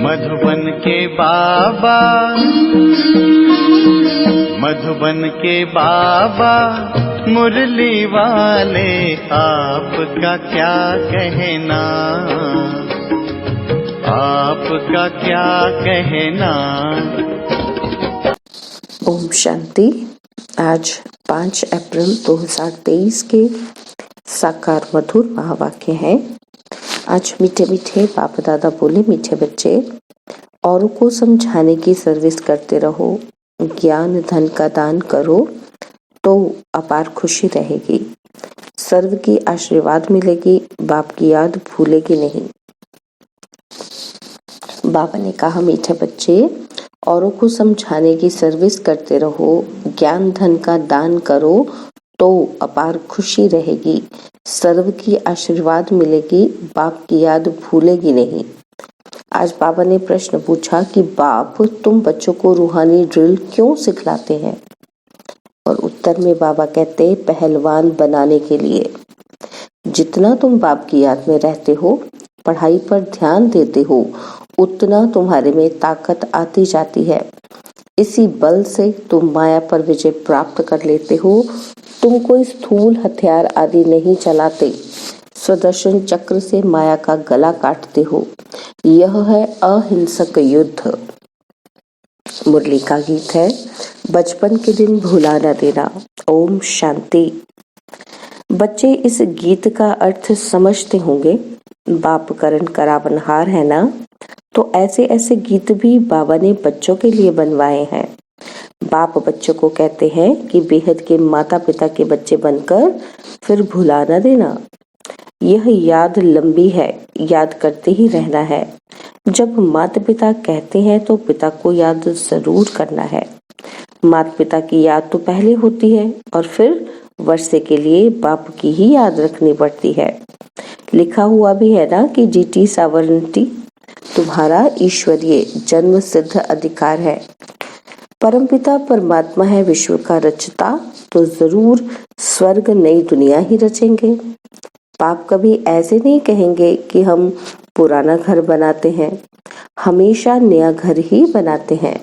मधुबन के बाबा, मधुबन के बाबा मुरली वाले, आपका क्या कहना, आपका क्या कहना। ओम शांति। आज 5 अप्रैल 2023 के साकार मधुर महावाक्य हैं। आज मीठे मीठे बाप दादा बोले, मीठे बच्चे, औरों को समझाने की सर्विस करते रहो, ज्ञान धन का दान करो तो अपार खुशी रहेगी, सर्व की आशीर्वाद मिलेगी, बाप की याद भूलेगी नहीं। बाबा ने कहा, मीठे बच्चे, औरों को समझाने की सर्विस करते रहो, ज्ञान धन का दान करो तो अपार खुशी रहेगी, सर्व की आशीर्वाद मिलेगी, बाप की याद भूलेगी नहीं। आज बाबा ने प्रश्न पूछा कि बाप, तुम बच्चों को रूहानी ड्रिल क्यों सिखलाते हैं? और उत्तर में बाबा कहते, पहलवान बनाने के लिए। जितना तुम बाप की याद में रहते हो, पढ़ाई पर ध्यान देते हो, उतना तुम्हारे में ताकत आती जाती है। इसी बल से तुम माया पर विजय प्राप्त कर लेते हो। तुम कोई स्थूल हथियार आदि नहीं चलाते, सुदर्शन चक्र से माया का गला काटते हो। यह है अहिंसक युद्ध। मुरली का गीत है, बचपन के दिन भुला न देना। ओम शांति। बच्चे इस गीत का अर्थ समझते होंगे। बाप करण करावनहार है ना, तो ऐसे ऐसे गीत भी बाबा ने बच्चों के लिए बनवाए हैं। बाप बच्चों को कहते हैं कि बेहद के माता पिता के बच्चे बनकर फिर भुला न देना। यह याद लंबी है, याद करते ही रहना है। जब माता पिता कहते हैं तो पिता को याद जरूर करना है। माता पिता की याद तो पहले होती है और फिर वर्षे के लिए बाप की ही याद रखनी पड़ती है। लिखा हुआ भी है ना कि जीटी सावरनिटी तुम्हारा ईश्वरीय जन्म सिद्ध अधिकार है। परमपिता परमात्मा है विश्व का रचता, तो जरूर स्वर्ग नई दुनिया ही रचेंगे। बाप कभी ऐसे नहीं कहेंगे कि हम पुराना घर बनाते हैं, हमेशा नया घर ही बनाते हैं।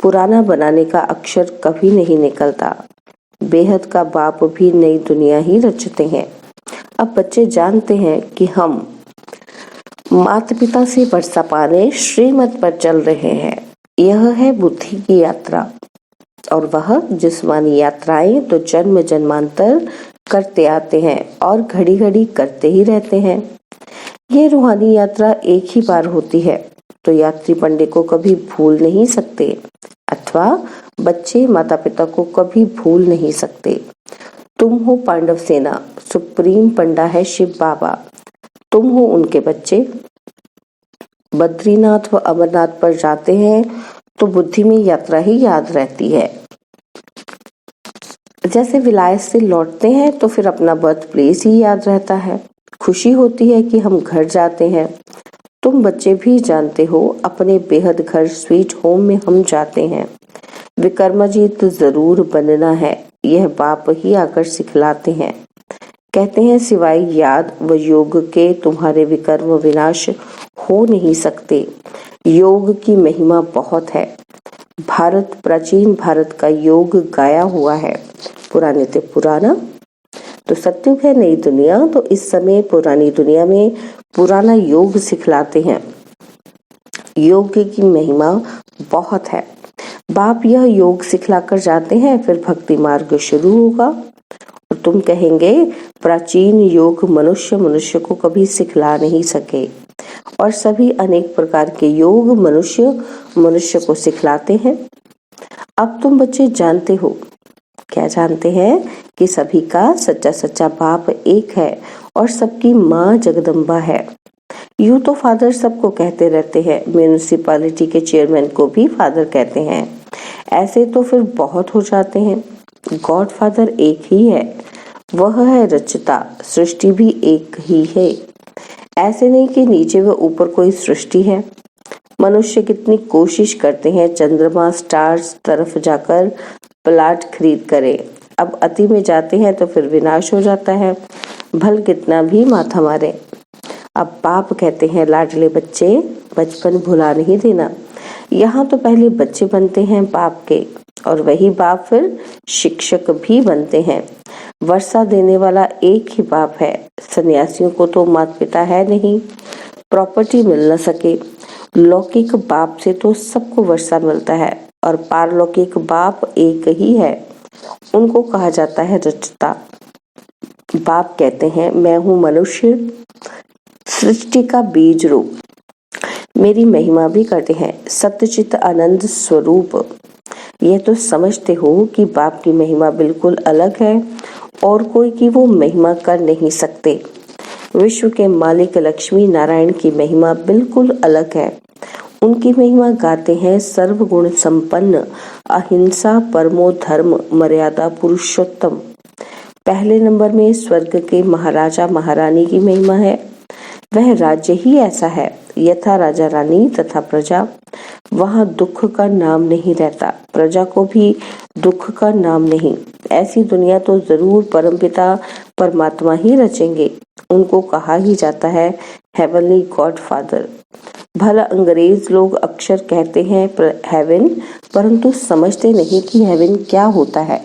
पुराना बनाने का अक्षर कभी नहीं निकलता। बेहद का बाप भी नई दुनिया ही रचते हैं। अब बच्चे जानते हैं कि हम माता पिता से वर्षा पाने श्रीमत पर चल रहे हैं। यह है बुद्धि की यात्रा, और वह जिस्मानी यात्राएं तो जन्म जन्मांतर करते आते हैं और घड़ी घड़ी करते ही रहते हैं। ये रूहानी यात्रा एक ही बार होती है, तो यात्री पंडे को कभी भूल नहीं सकते, अथवा बच्चे माता पिता को कभी भूल नहीं सकते। तुम हो पांडव सेना, सुप्रीम पंडा है शिव बाबा, तुम हो उनके बच्चे। बद्रीनाथ व अमरनाथ पर जाते हैं तो बुद्धि में यात्रा ही याद रहती है। जैसे विलायत से लौटते हैं तो फिर अपना बर्थ प्लेस ही याद रहता है। खुशी होती है कि हम घर जाते हैं। तुम बच्चे भी जानते हो, अपने बेहद घर स्वीट होम में हम जाते हैं। विकर्मजीत जरूर बनना है, यह बाप ही आकर सिखलाते हैं। कहते हैं सिवाय याद व योग के तुम्हारे विकर्म विनाश हो नहीं सकते। योग की महिमा बहुत है। भारत, प्राचीन भारत का योग गाया हुआ है। पुराने ते पुराना, तो सत्युग है नई दुनिया, तो इस समय पुरानी दुनिया में पुराना योग सिखलाते हैं। योग की महिमा बहुत है। बाप यह योग सिखलाकर जाते हैं, फिर भक्ति मार्ग शुरू होगा। और तुम कहेंगे प्राचीन योग मनुष्य को कभी सिखला नहीं सके, और सभी अनेक प्रकार के योग मनुष्य को सिखलाते हैं। अब तुम बच्चे जानते हो, क्या जानते हैं कि सभी का सच्चा सच्चा बाप एक है और सबकी माँ जगदम्बा है। यूं तो फादर सबको कहते रहते हैं, म्यूनिसिपैलिटी के चेयरमैन को भी फादर कहते हैं। ऐसे तो फिर बहुत हो जाते हैं। गॉड फादर एक ही है, वह है रचता, सृष्टि भी एक ही है। ऐसे नहीं कि नीचे व ऊपर कोई सृष्टि है। मनुष्य कितनी कोशिश करते हैं चंद्रमा स्टार्स तरफ जाकर प्लाट खरीद करे, अब अति में जाते हैं तो फिर विनाश हो जाता है, भल कितना भी माथा मारे। अब बाप कहते हैं, लाडले बच्चे, बचपन भुला नहीं देना। यहाँ तो पहले बच्चे बनते हैं बाप के, और वही बाप फिर शिक्षक भी बनते हैं। वर्षा देने वाला एक ही बाप है। सन्यासियों को तो माता पिता है नहीं, प्रॉपर्टी मिल न सके। लौकिक बाप से तो सबको वर्षा मिलता है, और पारलौकिक बाप एक ही है, उनको कहा जाता है रचता। बाप कहते हैं, मैं हूँ मनुष्य, सृष्टि का बीज रूप, मेरी महिमा भी करते हैं, सत्यचित आनंद स्वरूप। यह तो समझते हो कि बाप की महिमा बिल्कुल अलग है और कोई की वो महिमा कर नहीं सकते। विश्व के मालिक लक्ष्मी नारायण की महिमा बिल्कुल अलग है। उनकी महिमा गाते हैं सर्वगुण संपन्न, अहिंसा, परमो धर्म, मर्यादा पुरुषोत्तम। पहले नंबर में स्वर्ग के महाराजा महारानी की महिमा है। वह राज्य ही ऐसा है, यथा राजा रानी तथा प्रजा। वहाँ दुख का नाम नहीं रहता, प्रजा को भी दुख का नाम नहीं। ऐसी दुनिया तो जरूर परमपिता परमात्मा ही रचेंगे। उनको कहा ही जाता है हेवनली गॉडफादर। भला अंग्रेज लोग अक्सर कहते हैं हेवन, परंतु समझते नहीं कि हेवन क्या होता है।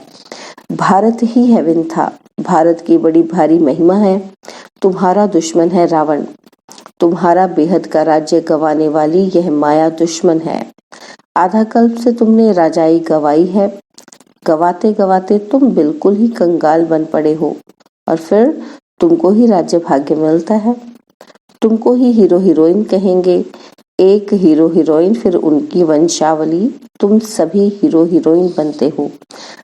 भारत ही हेवन था। भारत की बड़ी भारी महिमा है। तुम्हारा दुश्मन है रावण, तुम्हारा बेहद का राज्य गंवाने वाली यह माया दुश्मन है। आधा कल्प से तुमने राजाई गंवाई है, गवाते गवाते तुम बिल्कुल ही कंगाल बन पड़े हो, और फिर तुमको ही राज्य भाग्य मिलता है। तुमको ही हीरो हीरोइन कहेंगे, एक हीरो हीरोइन, फिर उनकी वंशावली, तुम सभी हीरो हीरोइन बनते हो,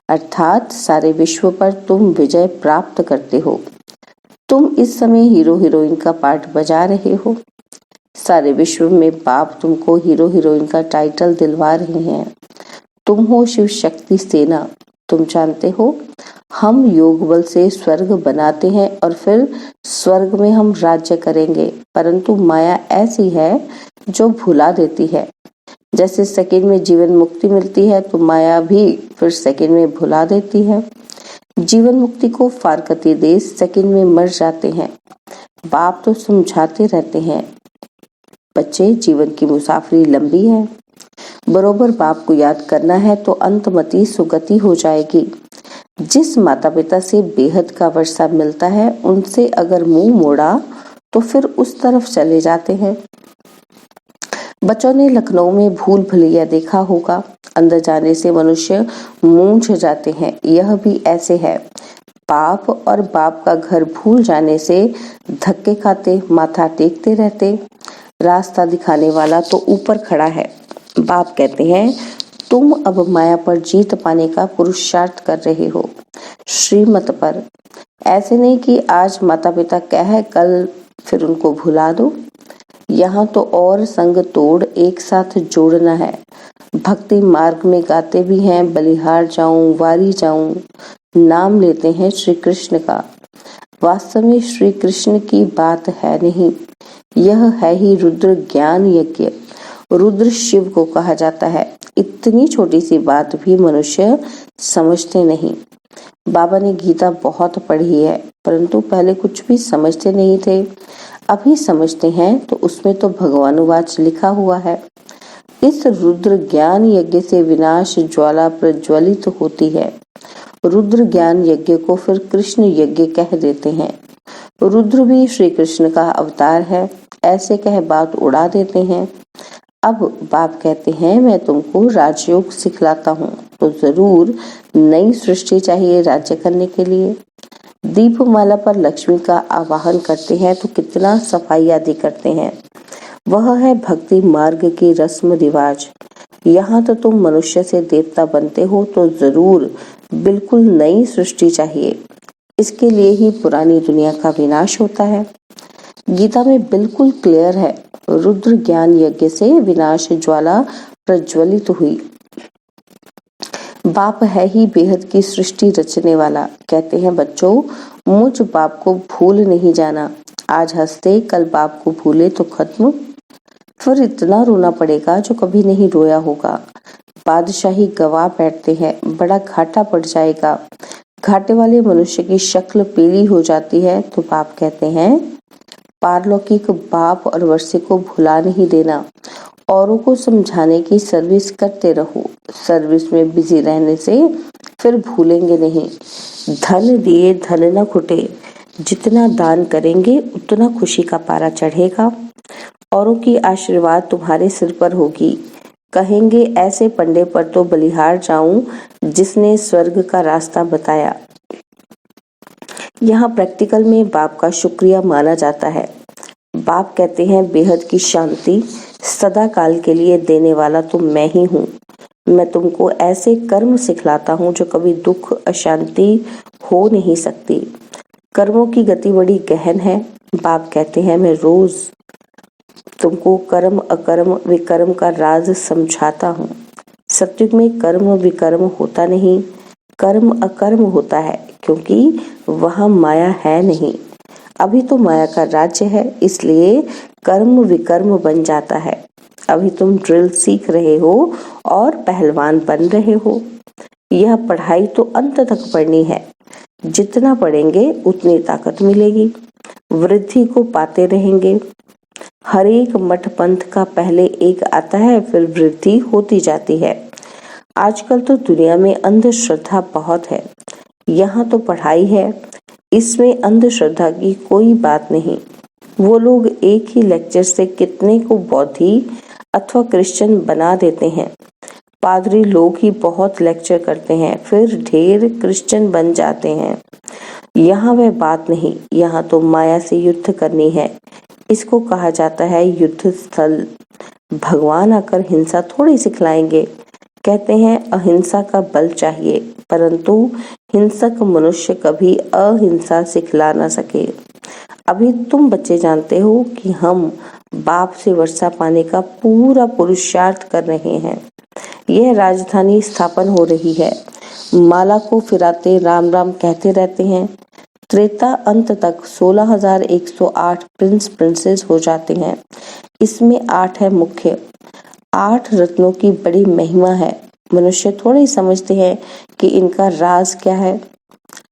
अर्थात सारे विश्व पर तुम विजय प्राप्त करते हो। तुम इस समय हीरो हीरोइन का पार्ट बजा रहे हो। सारे विश्व में बाप तुमको हीरो हीरोइन का टाइटल दिलवा रहे हैं। तुम हो शिव शक्ति सेना। तुम जानते हो हम योग बल से स्वर्ग बनाते हैं और फिर स्वर्ग में हम राज्य करेंगे, परंतु माया ऐसी है जो भुला देती है। जैसे सेकंड में जीवन मुक्ति मिलती है तो माया भी फिर सेकंड में भुला देती है। जीवन मुक्ति को फारकती देश सेकंड में मर जाते हैं। बाप तो समझाते रहते हैं, बच्चे जीवन की मुसाफरी लंबी है, बरोबर बाप को याद करना है तो अंतमति सुगति हो जाएगी। जिस माता पिता से बेहद का वर्षा मिलता है, उनसे अगर मुंह मोड़ा तो फिर उस तरफ चले जाते हैं। बच्चों ने लखनऊ में भूल भुलैया देखा होगा। अंदर जाने से मनुष्य मूंझ जाते हैं। यह भी ऐसे है। बाप और बाप का घर भूल जाने से धक्के खाते, माथा टेकते रहते। रास्ता दिखाने वाला तो ऊपर खड़ा है। बाप कहते हैं, तुम अब माया पर जीत पाने का पुरुषार्थ कर रहे हो, श्रीमत पर। ऐसे नहीं कि आज माता पिता कहे कल फिर उनको भुला दो। यहाँ तो और संग तोड़ एक साथ जोड़ना है। भक्ति मार्ग में गाते भी हैं, बलिहार जाऊं, वारी जाऊं, नाम लेते हैं श्री कृष्ण का। वास्तव में श्री कृष्ण की बात है नहीं, यह है ही रुद्र ज्ञान यज्ञ। रुद्र शिव को कहा जाता है। इतनी छोटी सी बात भी मनुष्य समझते नहीं। बाबा ने गीता बहुत पढ़ी है, परंतु पहले कुछ भी समझते नहीं थे। अभी समझते हैं तो उसमें तो भगवानुवाच लिखा हुआ है। इस रुद्र ज्ञान यज्ञ से विनाश ज्वाला प्रज्वलित होती है। रुद्र ज्ञान यज्ञ को फिर कृष्ण यज्ञ कह देते हैं। रुद्र भी श्री कृष्ण का अवतार है, ऐसे कह बात उड़ा देते हैं। अब बाप कहते हैं, मैं तुमको राजयोग सिखलाता हूँ, तो जरूर नई सृष्टि चाहिए राज्य करने के लिए। दीपमाला पर लक्ष्मी का आवाहन करते हैं तो कितना सफाई आदि करते हैं। वह है भक्ति मार्ग की रस्म रिवाज। यहाँ तो तुम मनुष्य से देवता बनते हो तो जरूर बिल्कुल नई सृष्टि चाहिए। इसके लिए ही पुरानी दुनिया का विनाश होता है। गीता में बिल्कुल क्लियर है, रुद्र ज्ञान यज्ञ से विनाश ज्वाला प्रज्वलित हुई। बाप है ही बेहद की सृष्टि रचने वाला। कहते हैं, बच्चों मुझ बाप को भूल नहीं जाना। आज हंसते कल बाप को भूले तो खत्म। फिर इतना रोना पड़ेगा जो कभी नहीं रोया होगा। बादशाही गवा बैठते हैं, बड़ा घाटा पड़ जाएगा। घाटे वाले मनुष्य की शक्ल पीली हो जाती है तो बाप कहते हैं, पारलौकिक बाप और वर्षे को भुला नहीं देना। औरों को समझाने की सर्विस करते रहो। सर्विस में बिजी रहने से फिर भूलेंगे नहीं। धन दिए धन न खुटे। जितना दान करेंगे उतना खुशी का पारा चढ़ेगा। औरों की आशीर्वाद तुम्हारे सिर पर होगी। कहेंगे ऐसे पंडे पर तो बलिहार जाऊं जिसने स्वर्ग का रास्ता बताया। यहाँ प्रैक्टिकल में बाप का शुक्रिया माना जाता है। बाप कहते हैं बेहद की शांति सदा काल के लिए देने वाला तो मैं ही हूँ। मैं तुमको ऐसे कर्म सिखलाता हूँ जो कभी दुख अशांति हो नहीं सकती। कर्मों की गति बड़ी गहन है। बाप कहते हैं मैं रोज तुमको कर्म अकर्म विकर्म का राज समझाता हूँ। सत्युग में कर्म विकर्म होता नहीं, कर्म अकर्म होता है, क्योंकि वहाँ माया है नहीं। अभी तो माया का राज्य है, इसलिए कर्म विकर्म बन जाता है। अभी तुम ड्रिल सीख रहे हो और पहलवान बन रहे हो। यह पढ़ाई तो अंत तक पढ़नी है। जितना पढ़ेंगे उतनी ताकत मिलेगी। वृद्धि को पाते रहेंगे। हर एक मठ पंथ का पहले एक आता है, फिर वृद्धि होती जाती है। आजकल तो दुनिया में अंधश्रद्धा बहुत है। यहाँ तो पढ़ाई है, इसमें अंधश्रद्धा की कोई बात नहीं। वो लोग एक ही लेक्चर से कितने को बौद्धि अथवा क्रिश्चियन बना देते हैं। पादरी लोग ही बहुत लेक्चर करते हैं, फिर ढेर क्रिश्चियन बन जाते हैं। यहाँ वह बात नहीं। यहाँ तो माया से युद्ध करनी है। इसको कहा जाता है युद्ध स्थल। भगवान आकर हिंसा थोड़ी सिखलाएंगे। कहते हैं अहिंसा का बल चाहिए, परंतु हिंसक मनुष्य कभी अहिंसा सिखला न सके। अभी तुम बच्चे जानते हो कि हम बाप से वर्षा पाने का पूरा पुरुषार्थ कर रहे हैं। यह राजधानी स्थापन हो रही है। माला को फिराते राम राम कहते रहते हैं। त्रेता अंत तक 16,108 प्रिंस प्रिंसेस हो जाते हैं। इसमें 8 है मुख्य। 8 रत्नों की बड़ी महिमा है। मनुष्य थोड़े ही समझते हैं कि इनका राज क्या है।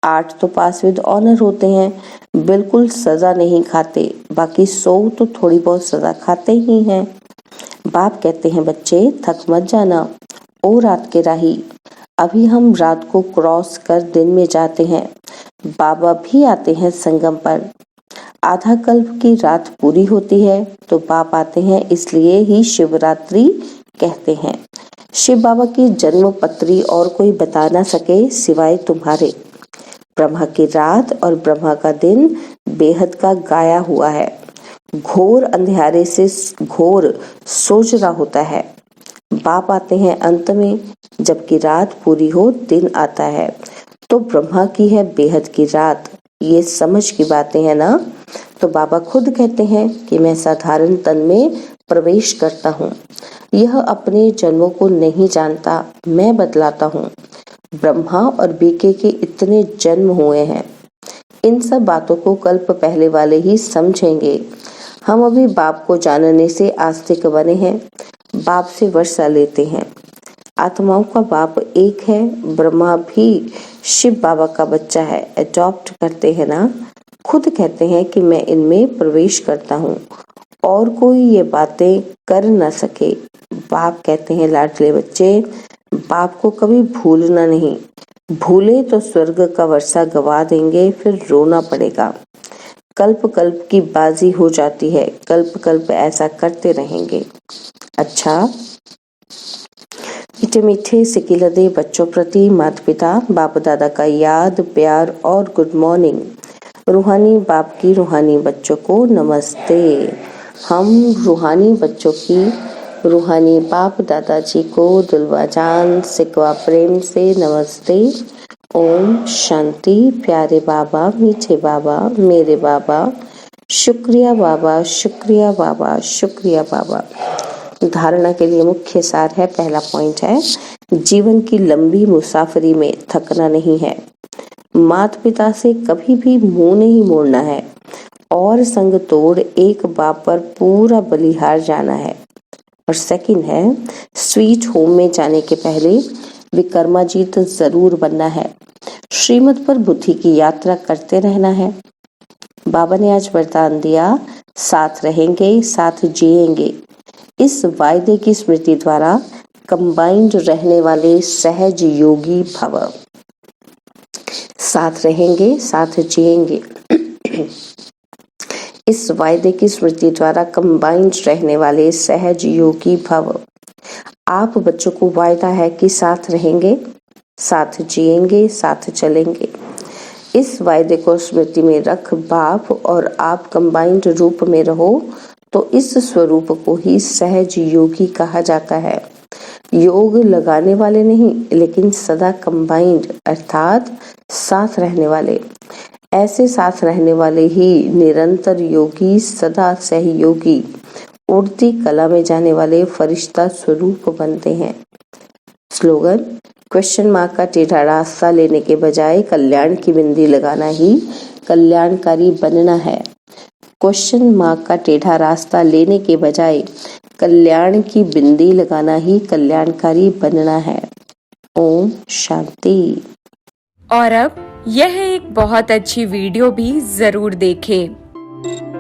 8 तो पास विद ऑनर होते हैं, बिल्कुल सजा नहीं खाते। बाकी 100 तो थोड़ी बहुत सजा खाते ही हैं। बाप कहते हैं बच्चे थक मत जाना, ओ रात के राही। अभी हम रात को क्रॉस कर दिन में जाते हैं। बाबा भी आते हैं संगम पर। आधा कल्प की रात पूरी होती है तो बाप आते हैं, इसलिए ही शिवरात्रि कहते हैं। शिव बाबा की जन्म पत्री और कोई बता ना सके सिवाय तुम्हारे। ब्रह्मा की रात और ब्रह्मा का दिन बेहद का गाया हुआ है। घोर अंधेरे से घोर सोचना होता है। बाप आते हैं अंत में, जबकि रात पूरी हो दिन आता है। तो ब्रह्मा की है बेहद की रात। ये समझ की बातें हैं ना। तो बाबा खुद कहते हैं कि मैं साधारण तन में प्रवेश करता हूँ। यह अपने जन्मों को नहीं जानता, मैं बतलाता हूँ। ब्रह्मा और बीके के इतने जन्म हुए हैं। इन सब बातों को कल्प पहले वाले ही समझेंगे। हम अभी बाप को जानने से आस्तिक बने हैं। बाप से वर्षा लेते हैं। आत्माओं का बाप एक है। ब्रह्मा भी शिव बाबा का बच्चा है, अडॉप्ट करते हैं ना। खुद कहते हैं कि मैं इनमें प्रवेश करता हूँ और कोई ये बातें कर न सके। बाप कहते हैं लाडले बच्चे, बाप को कभी भूलना नहीं। भूले तो स्वर्ग का वर्षा गवा देंगे, फिर रोना पड़ेगा। कल्प कल्प की बाजी हो जाती है। कल्प कल्प ऐसा करते रहेंगे। अच्छा, मीठे मीठे सिकिलदे बच्चों प्रति माता पिता बाप दादा का याद प्यार और गुड मॉर्निंग। रूहानी बाप की रूहानी बच्चों को नमस्ते। हम रूहानी बच्चों की रूहानी बाप दादाजी को दुलवा जान सिकवा प्रेम से नमस्ते। ओम शांति। प्यारे बाबा, मीठे बाबा, मेरे बाबा, शुक्रिया बाबा, शुक्रिया बाबा, शुक्रिया बाबा। धारणा के लिए मुख्य सार है। पहला पॉइंट है, जीवन की लंबी मुसाफरी में थकना नहीं है। माता पिता से कभी भी मुंह नहीं मोड़ना है और संग तोड़ एक बाप पर पूरा बलिहार जाना है। और सेकंड है, स्वीट होम में जाने के पहले विकर्माजीत जरूर बनना है। श्रीमत पर बुद्धि की यात्रा करते रहना है। बाबा ने आज वरदान दिया, साथ रहेंगे, साथ जिएंगे। इस वायदे की स्मृति द्वारा कंबाइंड रहने वाले सहज योगी भव। साथ रहेंगे, साथ जिएंगे। इस वायदे की स्मृति द्वारा कंबाइंड रहने वाले सहज योगी भव। आप बच्चों को वायदा है कि साथ रहेंगे, साथ जिएंगे, साथ चलेंगे। इस वायदे को स्मृति में रख बाप और आप कंबाइंड रूप में रहो तो इस स्वरूप को ही सहज योगी कहा जाता है। योग लगाने वाले नहीं, लेकिन सदा कंबाइंड अर्थात साथ रहने वाले। ऐसे साथ रहने वाले ही निरंतर योगी, सदा सहयोगी, उड़ती कला में जाने वाले फरिश्ता स्वरूप बनते हैं। स्लोगन: क्वेश्चन मार्क का टेढ़ा रास्ता लेने के बजाय कल्याण की बिंदी लगाना ही कल्याणकारी बनना है। क्वेश्चन मार्क का टेढ़ा रास्ता लेने के बजाय कल्याण की बिंदी लगाना ही कल्याणकारी बनना है। ओम शांति। और अब यह एक बहुत अच्छी वीडियो भी जरूर देखें।